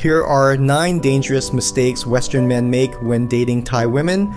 Here are 9 dangerous mistakes Western men make when dating Thai women.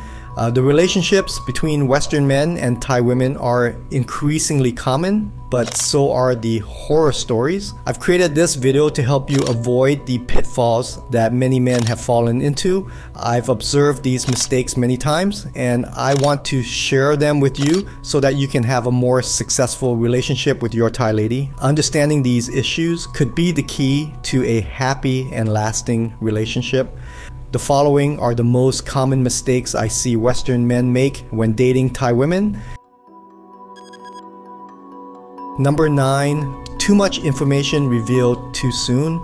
The relationships between Western men and Thai women are increasingly common, but so are the horror stories. I've created this video to help you avoid the pitfalls that many men have fallen into. I've observed these mistakes many times, and I want to share them with you so that you can have a more successful relationship with your Thai lady. Understanding these issues could be the key to a happy and lasting relationship. The following are the most common mistakes I see Western men make when dating Thai women. Number 9, too much information revealed too soon.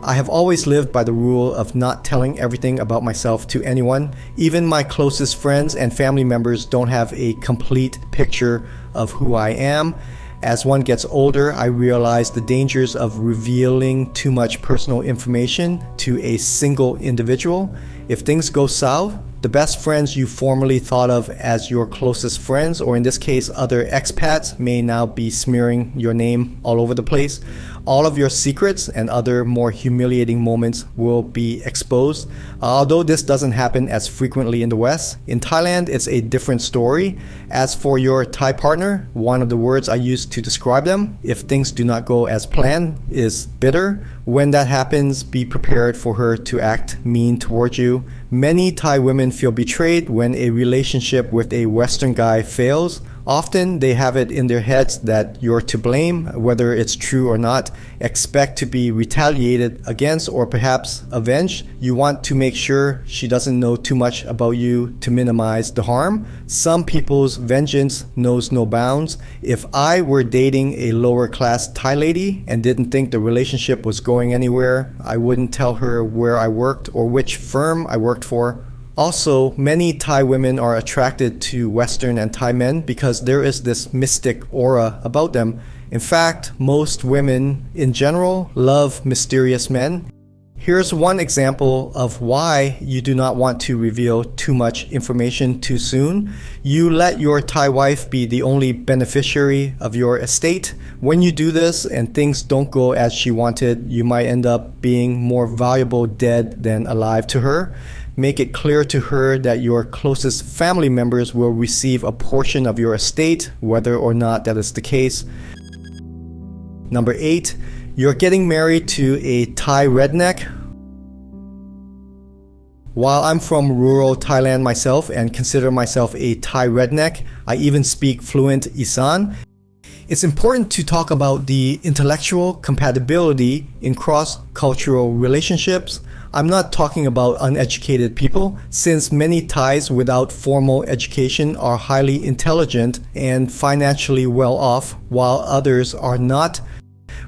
I have always lived by the rule of not telling everything about myself to anyone. Even my closest friends and family members don't have a complete picture of who I am. As one gets older, I realize the dangers of revealing too much personal information to a single individual. If things go south, the best friends you formerly thought of as your closest friends, or in this case other expats, may now be smearing your name all over the place. All of your secrets and other more humiliating moments will be exposed. Although this doesn't happen as frequently in the West, in Thailand it's a different story. As for your Thai partner, one of the words I use to describe them, if things do not go as planned, is bitter. When that happens, be prepared for her to act mean towards you. Many Thai women feel betrayed when a relationship with a Western guy fails. Often they have it in their heads that you're to blame, whether it's true or not. Expect to be retaliated against or perhaps avenged. You want to make sure she doesn't know too much about you to minimize the harm. Some people's vengeance knows no bounds. If I were dating a lower class Thai lady and didn't think the relationship was going anywhere, I wouldn't tell her where I worked or which firm I worked for. Also, many Thai women are attracted to Western and Thai men because there is this mystic aura about them. In fact, most women in general love mysterious men. Here's one example of why you do not want to reveal too much information too soon. You let your Thai wife be the only beneficiary of your estate. When you do this and things don't go as she wanted, you might end up being more valuable dead than alive to her. Make it clear to her that your closest family members will receive a portion of your estate, whether or not that is the case. Number 8, you're getting married to a Thai redneck. While I'm from rural Thailand myself and consider myself a Thai redneck, I even speak fluent Isan. It's important to talk about the intellectual compatibility in cross-cultural relationships. I'm not talking about uneducated people, since many Thais without formal education are highly intelligent and financially well off, while others are not.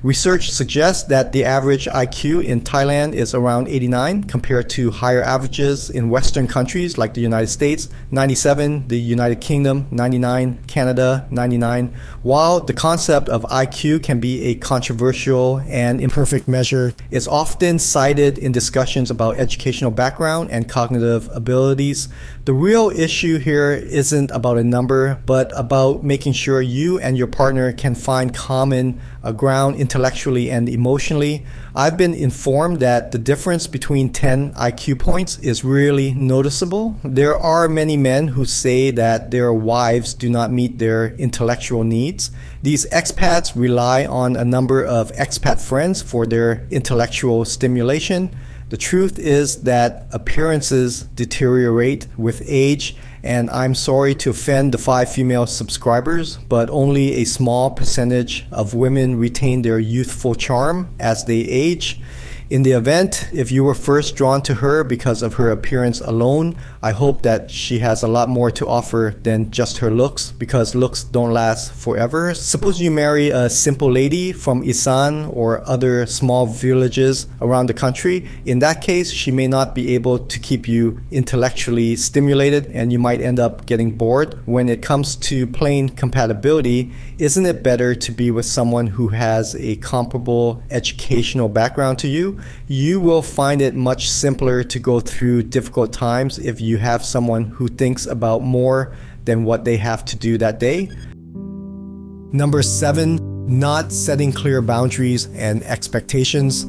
Research suggests that the average IQ in Thailand is around 89 compared to higher averages in Western countries like the United States, 97, the United Kingdom, 99, Canada, 99. While the concept of IQ can be a controversial and imperfect measure, it's often cited in discussions about educational background and cognitive abilities. The real issue here isn't about a number, but about making sure you and your partner can find common ground intellectually and emotionally. I've been informed that the difference between 10 IQ points is really noticeable. There are many men who say that their wives do not meet their intellectual needs. These expats rely on a number of expat friends for their intellectual stimulation. The truth is that appearances deteriorate with age, and I'm sorry to offend the 5 female subscribers, but only a small percentage of women retain their youthful charm as they age. In the event, if you were first drawn to her because of her appearance alone, I hope that she has a lot more to offer than just her looks, because looks don't last forever. Suppose you marry a simple lady from Isan or other small villages around the country. In that case, she may not be able to keep you intellectually stimulated and you might end up getting bored. When it comes to plain compatibility, isn't it better to be with someone who has a comparable educational background to you? You will find it much simpler to go through difficult times if you have someone who thinks about more than what they have to do that day. Number 7, not setting clear boundaries and expectations.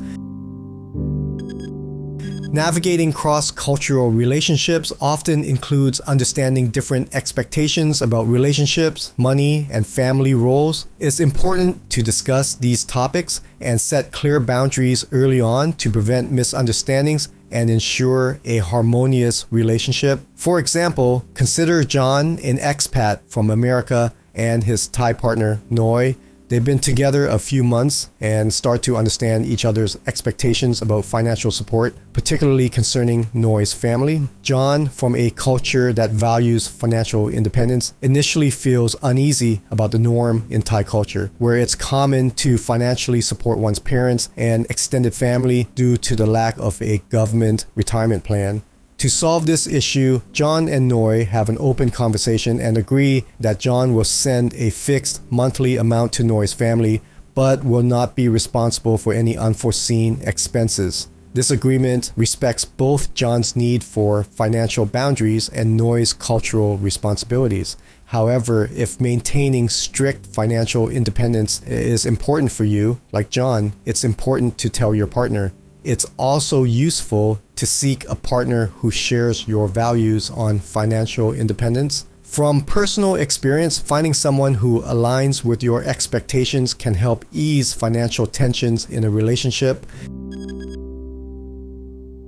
Navigating cross-cultural relationships often includes understanding different expectations about relationships, money, and family roles. It's important to discuss these topics and set clear boundaries early on to prevent misunderstandings and ensure a harmonious relationship. For example, consider John, an expat from America, and his Thai partner, Noi. They've been together a few months and start to understand each other's expectations about financial support, particularly concerning Noi's family. John, from a culture that values financial independence, initially feels uneasy about the norm in Thai culture, where it's common to financially support one's parents and extended family due to the lack of a government retirement plan. To solve this issue, John and Noi have an open conversation and agree that John will send a fixed monthly amount to Noi's family, but will not be responsible for any unforeseen expenses. This agreement respects both John's need for financial boundaries and Noi's cultural responsibilities. However, if maintaining strict financial independence is important for you, like John, it's important to tell your partner. It's also useful to seek a partner who shares your values on financial independence. From personal experience, finding someone who aligns with your expectations can help ease financial tensions in a relationship.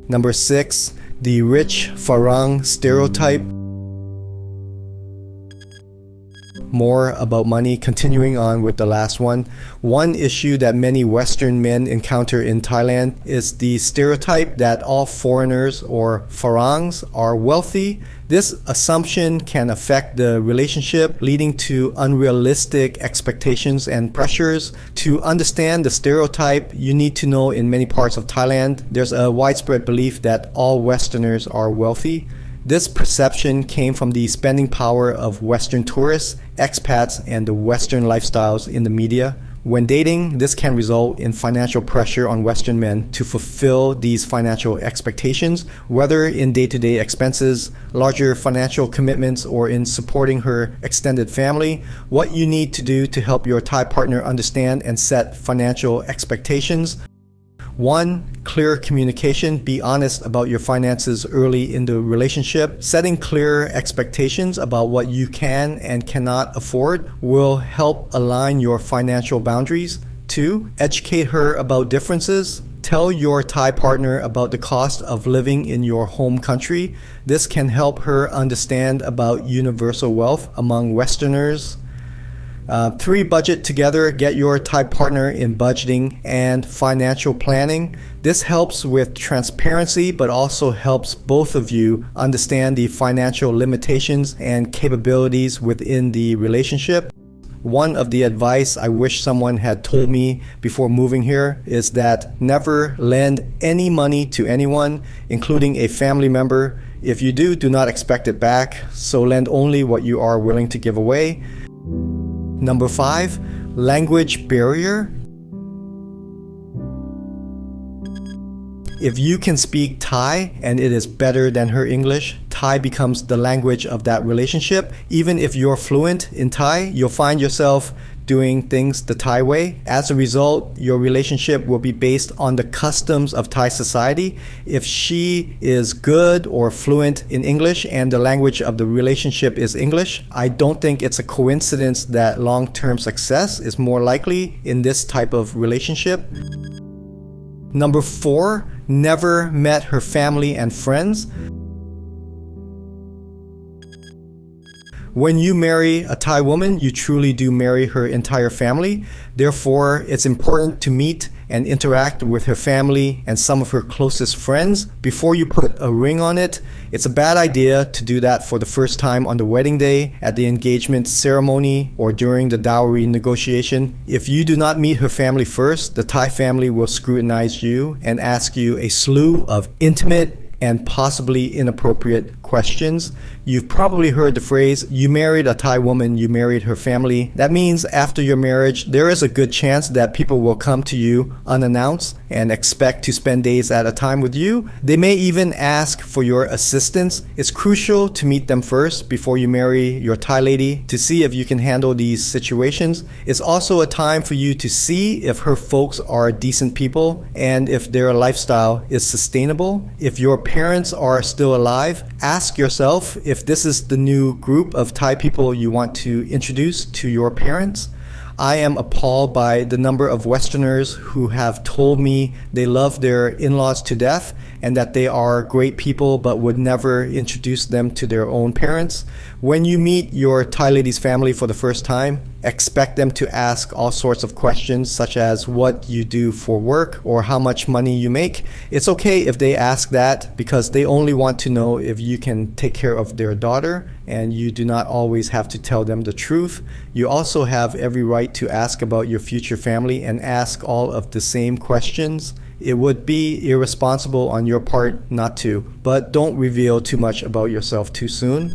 Number 6, the rich Farang stereotype. More about money. Continuing on with the last one. One issue that many Western men encounter in Thailand is the stereotype that all foreigners or Farangs are wealthy. This assumption can affect the relationship, leading to unrealistic expectations and pressures. To understand the stereotype, you need to know in many parts of Thailand, there's a widespread belief that all Westerners are wealthy. This perception came from the spending power of Western tourists, expats, and the Western lifestyles in the media. When dating, this can result in financial pressure on Western men to fulfill these financial expectations, whether in day-to-day expenses, larger financial commitments, or in supporting her extended family. What you need to do to help your Thai partner understand and set financial expectations. 1. Clear communication. Be honest about your finances early in the relationship. Setting clear expectations about what you can and cannot afford will help align your financial boundaries. 2. Educate her about differences. Tell your Thai partner about the cost of living in your home country. This can help her understand about universal wealth among Westerners. 3. Budget together. Get your Thai partner in budgeting and financial planning. This helps with transparency, but also helps both of you understand the financial limitations and capabilities within the relationship. One of the advice I wish someone had told me before moving here is that never lend any money to anyone, including a family member. If you do not expect it back, so lend only what you are willing to give away. Number 5, language barrier. If you can speak Thai and it is better than her English, Thai becomes the language of that relationship. Even if you're fluent in Thai, you'll find yourself doing things the Thai way. As a result, your relationship will be based on the customs of Thai society. If she is good or fluent in English and the language of the relationship is English, I don't think it's a coincidence that long-term success is more likely in this type of relationship. Number 4, never met her family and friends. When you marry a Thai woman, you truly do marry her entire family. Therefore, it's important to meet and interact with her family and some of her closest friends before you put a ring on it. It's a bad idea to do that for the first time on the wedding day, at the engagement ceremony, or during the dowry negotiation. If you do not meet her family first, the Thai family will scrutinize you and ask you a slew of intimate and possibly inappropriate questions. You've probably heard the phrase, you married a Thai woman, you married her family. That means after your marriage, there is a good chance that people will come to you unannounced and expect to spend days at a time with you. They may even ask for your assistance. It's crucial to meet them first before you marry your Thai lady to see if you can handle these situations. It's also a time for you to see if her folks are decent people and if their lifestyle is sustainable. If your parents are still alive, ask yourself if this is the new group of Thai people you want to introduce to your parents. I am appalled by the number of Westerners who have told me they love their in-laws to death and that they are great people but would never introduce them to their own parents. When you meet your Thai lady's family for the first time, expect them to ask all sorts of questions such as what you do for work or how much money you make. It's okay if they ask that because they only want to know if you can take care of their daughter, and you do not always have to tell them the truth. You also have every right to ask about your future family and ask all of the same questions. It would be irresponsible on your part not to, but don't reveal too much about yourself too soon.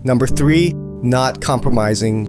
Number 3, not compromising.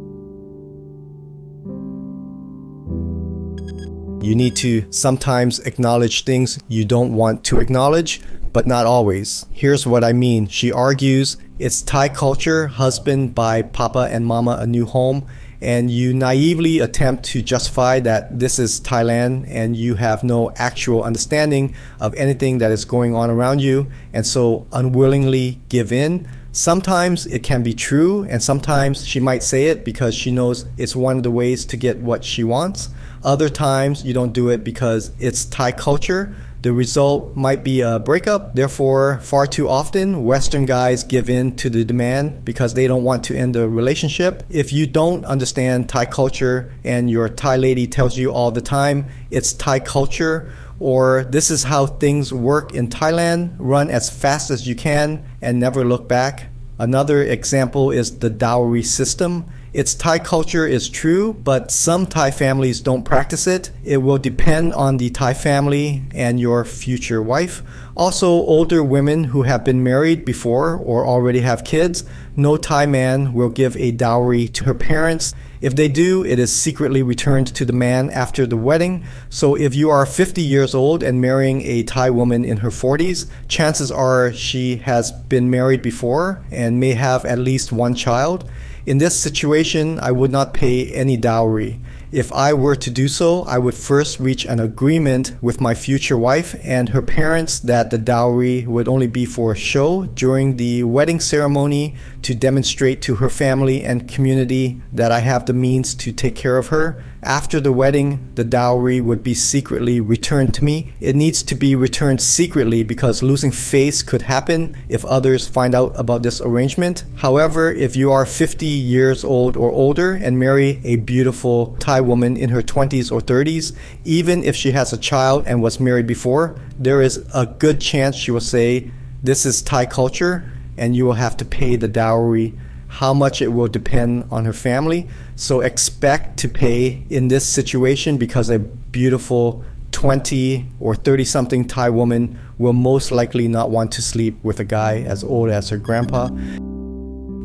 You need to sometimes acknowledge things you don't want to acknowledge, but not always. Here's what I mean. She argues it's Thai culture, husband buy papa and mama a new home, and you naively attempt to justify that this is Thailand and you have no actual understanding of anything that is going on around you, and so unwillingly give in. Sometimes it can be true, and sometimes she might say it because she knows it's one of the ways to get what she wants. Other times you don't do it because it's Thai culture. The result might be a breakup. Therefore, far too often, Western guys give in to the demand because they don't want to end the relationship. If you don't understand Thai culture and your Thai lady tells you all the time, it's Thai culture, or this is how things work in Thailand, run as fast as you can and never look back. Another example is the dowry system. Its Thai culture is true, but some Thai families don't practice it. It will depend on the Thai family and your future wife. Also, older women who have been married before or already have kids, no Thai man will give a dowry to her parents. If they do, it is secretly returned to the man after the wedding. So if you are 50 years old and marrying a Thai woman in her 40s, chances are she has been married before and may have at least one child. In this situation, I would not pay any dowry. If I were to do so, I would first reach an agreement with my future wife and her parents that the dowry would only be for a show during the wedding ceremony to demonstrate to her family and community that I have the means to take care of her. After the wedding, the dowry would be secretly returned to me. It needs to be returned secretly because losing face could happen if others find out about this arrangement. However, if you are 50 years old or older and marry a beautiful Thai woman in her 20s or 30s, even if she has a child and was married before, there is a good chance she will say, "This is Thai culture," and you will have to pay the dowry. How much it will depend on her family. So expect to pay in this situation because a beautiful 20 or 30 something Thai woman will most likely not want to sleep with a guy as old as her grandpa.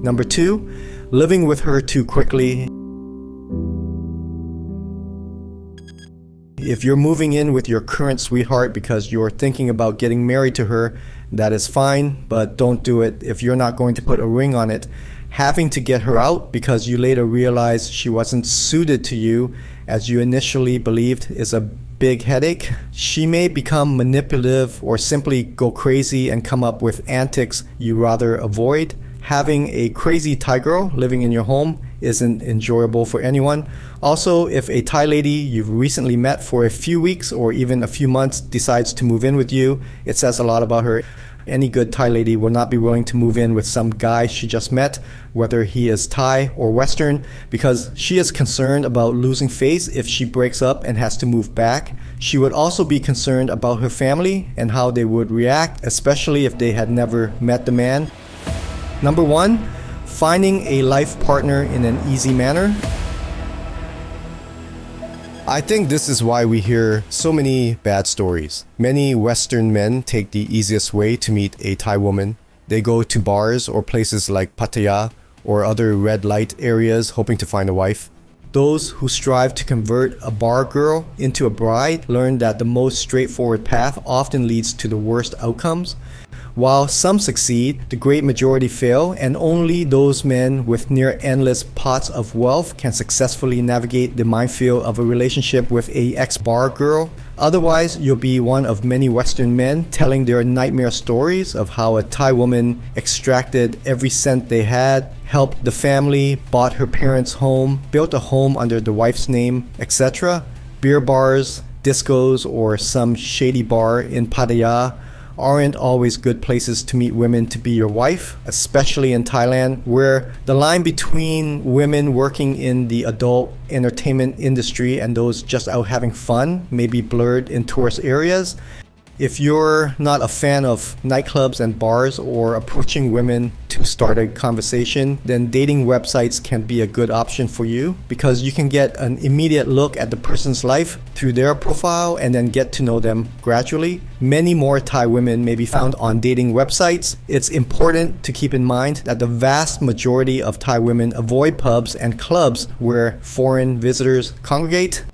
Number 2, living with her too quickly. If you're moving in with your current sweetheart because you're thinking about getting married to her, that is fine, but don't do it if you're not going to put a ring on it. Having to get her out because you later realize she wasn't suited to you as you initially believed is a big headache. She may become manipulative or simply go crazy and come up with antics you rather avoid. Having a crazy Thai girl living in your home isn't enjoyable for anyone. Also, if a Thai lady you've recently met for a few weeks or even a few months decides to move in with you, it says a lot about her. Any good Thai lady will not be willing to move in with some guy she just met, whether he is Thai or Western, because she is concerned about losing face if she breaks up and has to move back. She would also be concerned about her family and how they would react, especially if they had never met the man. Number 1, finding a life partner in an easy manner. I think this is why we hear so many bad stories. Many Western men take the easiest way to meet a Thai woman. They go to bars or places like Pattaya or other red light areas hoping to find a wife. Those who strive to convert a bar girl into a bride learn that the most straightforward path often leads to the worst outcomes. While some succeed, the great majority fail, and only those men with near endless pots of wealth can successfully navigate the minefield of a relationship with a ex-bar girl. Otherwise, you'll be one of many Western men telling their nightmare stories of how a Thai woman extracted every cent they had, helped the family, bought her parents' home, built a home under the wife's name, etc. Beer bars, discos, or some shady bar in Pattaya aren't always good places to meet women to be your wife, especially in Thailand, where the line between women working in the adult entertainment industry and those just out having fun may be blurred in tourist areas. If you're not a fan of nightclubs and bars or approaching women to start a conversation, then dating websites can be a good option for you because you can get an immediate look at the person's life through their profile and then get to know them gradually. Many more Thai women may be found on dating websites. It's important to keep in mind that the vast majority of Thai women avoid pubs and clubs where foreign visitors congregate.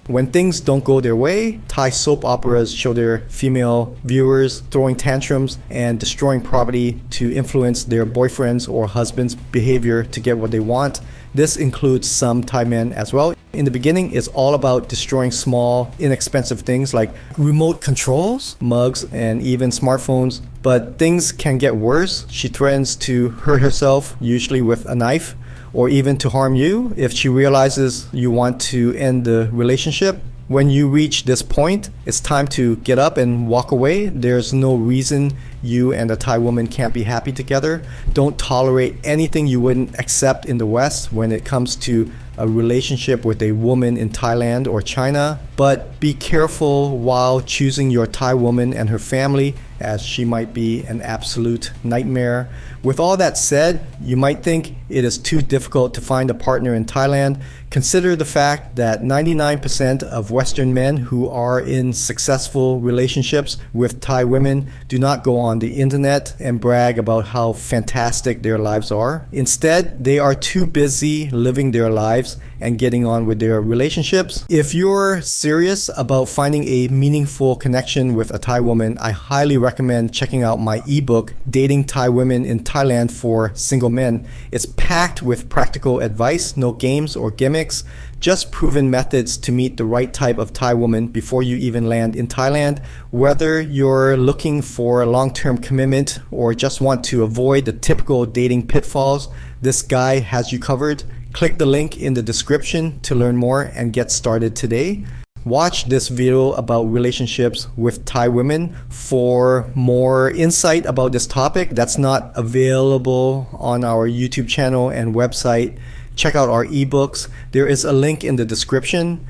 When things don't go their way, Thai soap operas show their female viewers throwing tantrums and destroying property to influence their boyfriends or husbands' behavior to get what they want. This includes some Thai men as well. In the beginning, it's all about destroying small, inexpensive things like remote controls, mugs, and even smartphones. But things can get worse. She threatens to hurt herself, usually with a knife, or even to harm you if she realizes you want to end the relationship. When you reach this point, it's time to get up and walk away. There's no reason you and a Thai woman can't be happy together. Don't tolerate anything you wouldn't accept in the West when it comes to a relationship with a woman in Thailand or China. But be careful while choosing your Thai woman and her family, as she might be an absolute nightmare. With all that said, you might think it is too difficult to find a partner in Thailand. Consider the fact that 99% of Western men who are in successful relationships with Thai women do not go on the internet and brag about how fantastic their lives are. Instead, they are too busy living their lives and getting on with their relationships. If you're serious about finding a meaningful connection with a Thai woman, I highly recommend checking out my ebook, Dating Thai Women in Thailand for Single Men. It's packed with practical advice, no games or gimmicks, just proven methods to meet the right type of Thai woman before you even land in Thailand. Whether you're looking for a long-term commitment or just want to avoid the typical dating pitfalls, this guy has you covered. Click the link in the description to learn more and get started today. Watch this video about relationships with Thai women for more insight about this topic that's not available on our YouTube channel and website. Check out our ebooks. There is a link in the description.